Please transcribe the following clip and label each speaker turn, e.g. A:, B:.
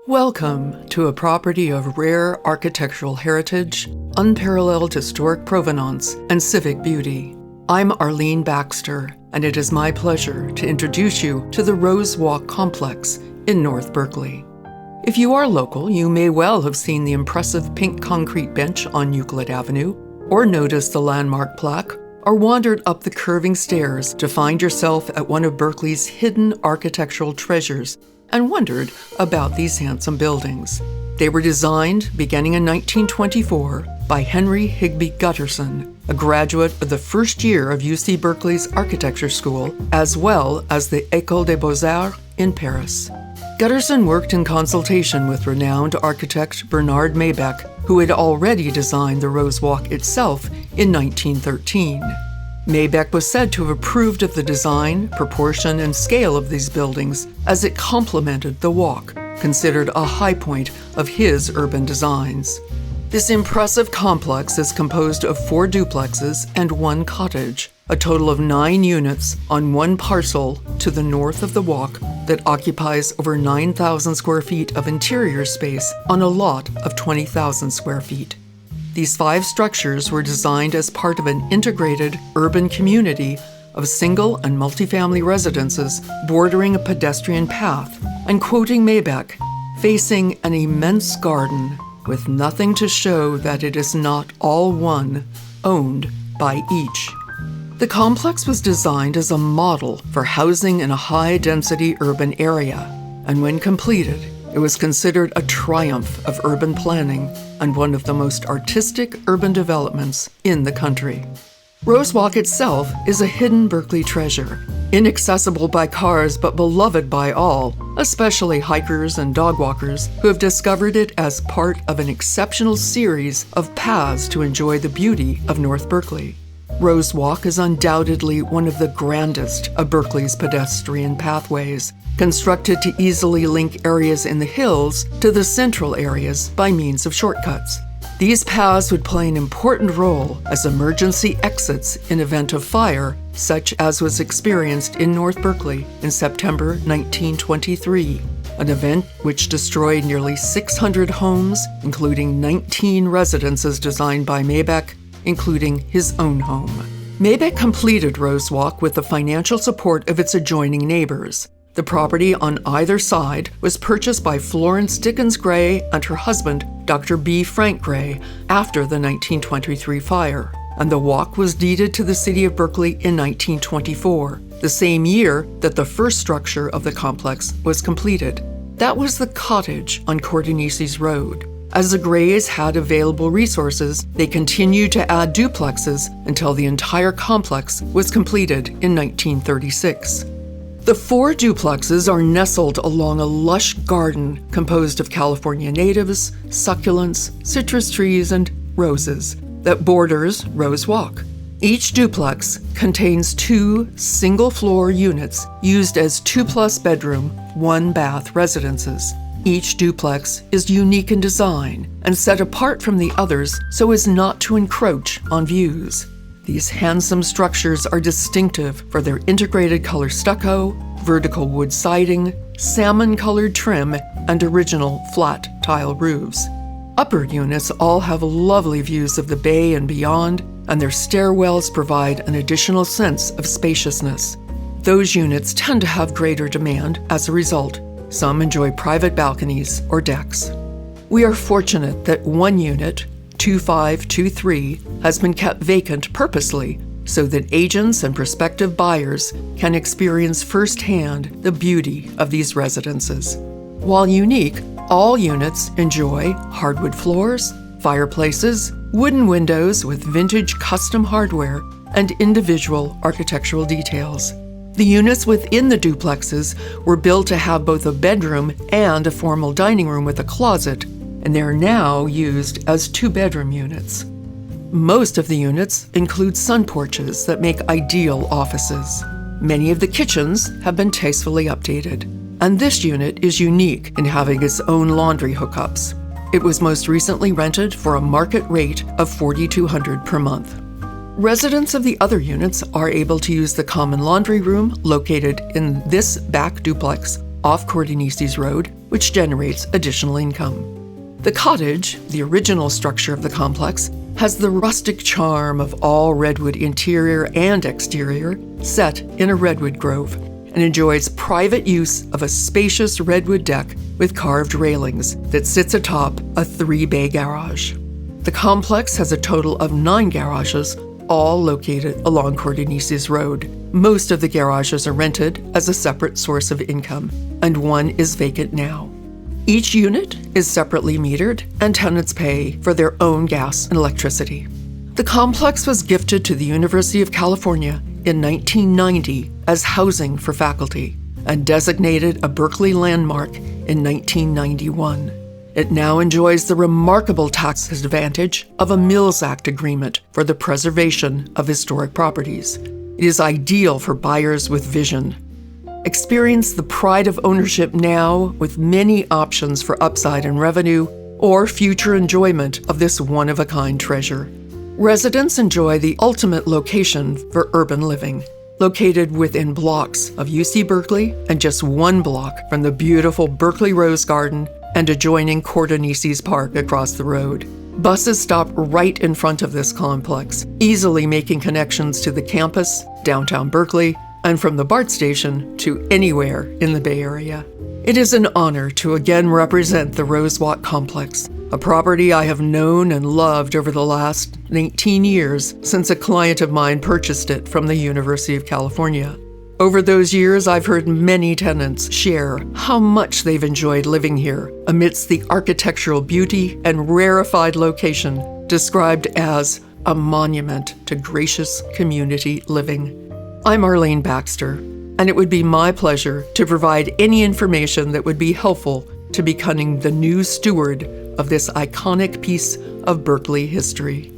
A: Welcome to a property of rare architectural heritage, unparalleled historic provenance, and civic beauty. I'm Arlene Baxter, and it is my pleasure to introduce you to the Rose Walk complex in North Berkeley. If you are local, you may well have seen the impressive pink concrete bench on Euclid Avenue, or noticed the landmark plaque, or wandered up the curving stairs to find yourself at one of Berkeley's hidden architectural treasures and wondered about these handsome buildings. They were designed beginning in 1924 by Henry Higbee Gutterson, a graduate of the first year of UC Berkeley's architecture school, as well as the École des Beaux-Arts in Paris. Gutterson worked in consultation with renowned architect Bernard Maybeck, who had already designed the Rose Walk itself in 1913. Maybeck was said to have approved of the design, proportion, and scale of these buildings as it complemented the walk, considered a high point of his urban designs. This impressive complex is composed of 4 duplexes and 1 cottage, a total of 9 units on one parcel to the north of the walk that occupies over 9,000 square feet of interior space on a lot of 20,000 square feet. These 5 structures were designed as part of an integrated urban community of single and multifamily residences bordering a pedestrian path, and quoting Maybeck, facing an immense garden with nothing to show that it is not all one, owned by each. The complex was designed as a model for housing in a high-density urban area, and when completed, it was considered a triumph of urban planning and one of the most artistic urban developments in the country. Rose Walk itself is a hidden Berkeley treasure, inaccessible by cars but beloved by all, especially hikers and dog walkers who have discovered it as part of an exceptional series of paths to enjoy the beauty of North Berkeley. Rose Walk is undoubtedly one of the grandest of Berkeley's pedestrian pathways, constructed to easily link areas in the hills to the central areas by means of shortcuts. These paths would play an important role as emergency exits in event of fire, such as was experienced in North Berkeley in September 1923, an event which destroyed nearly 600 homes, including 19 residences designed by Maybeck, including his own home. Maybeck completed Rose Walk with the financial support of its adjoining neighbors. The property on either side was purchased by Florence Dickens Gray and her husband, Dr. B. Frank Gray, after the 1923 fire, and the walk was deeded to the city of Berkeley in 1924, the same year that the first structure of the complex was completed. That was the cottage on Cordonices Road. As the Grays had available resources, they continued to add duplexes until the entire complex was completed in 1936. The 4 duplexes are nestled along a lush garden composed of California natives, succulents, citrus trees, and roses that borders Rose Walk. Each duplex contains 2 single-floor units used as 2+ bedroom, 1-bath residences. Each duplex is unique in design and set apart from the others so as not to encroach on views. These handsome structures are distinctive for their integrated color stucco, vertical wood siding, salmon-colored trim, and original flat tile roofs. Upper units all have lovely views of the bay and beyond, and their stairwells provide an additional sense of spaciousness. Those units tend to have greater demand as a result. Some enjoy private balconies or decks. We are fortunate that one unit, 2523, has been kept vacant purposely so that agents and prospective buyers can experience firsthand the beauty of these residences. While unique, all units enjoy hardwood floors, fireplaces, wooden windows with vintage custom hardware, and individual architectural details. The units within the duplexes were built to have both a bedroom and a formal dining room with a closet, and they are now used as 2-bedroom units. Most of the units include sun porches that make ideal offices. Many of the kitchens have been tastefully updated, and this unit is unique in having its own laundry hookups. It was most recently rented for a market rate of $4,200 per month. Residents of the other units are able to use the common laundry room located in this back duplex off Cordonices Road, which generates additional income. The cottage, the original structure of the complex, has the rustic charm of all redwood interior and exterior set in a redwood grove and enjoys private use of a spacious redwood deck with carved railings that sits atop a 3-bay garage. The complex has a total of 9 garages, all located along Cordonices Road. Most of the garages are rented as a separate source of income, and one is vacant now. Each unit is separately metered, and tenants pay for their own gas and electricity. The complex was gifted to the University of California in 1990 as housing for faculty and designated a Berkeley landmark in 1991. It now enjoys the remarkable tax advantage of a Mills Act agreement for the preservation of historic properties. It is ideal for buyers with vision. Experience the pride of ownership now with many options for upside in revenue or future enjoyment of this one-of-a-kind treasure. Residents enjoy the ultimate location for urban living, located within blocks of UC Berkeley and just 1 block from the beautiful Berkeley Rose Garden and adjoining Cordonices Park across the road. Buses stop right in front of this complex, easily making connections to the campus, downtown Berkeley, and from the BART station to anywhere in the Bay Area. It is an honor to again represent the Rosewalk Complex, a property I have known and loved over the last 19 years since a client of mine purchased it from the University of California. Over those years, I've heard many tenants share how much they've enjoyed living here amidst the architectural beauty and rarefied location described as a monument to gracious community living. I'm Arlene Baxter, and it would be my pleasure to provide any information that would be helpful to becoming the new steward of this iconic piece of Berkeley history.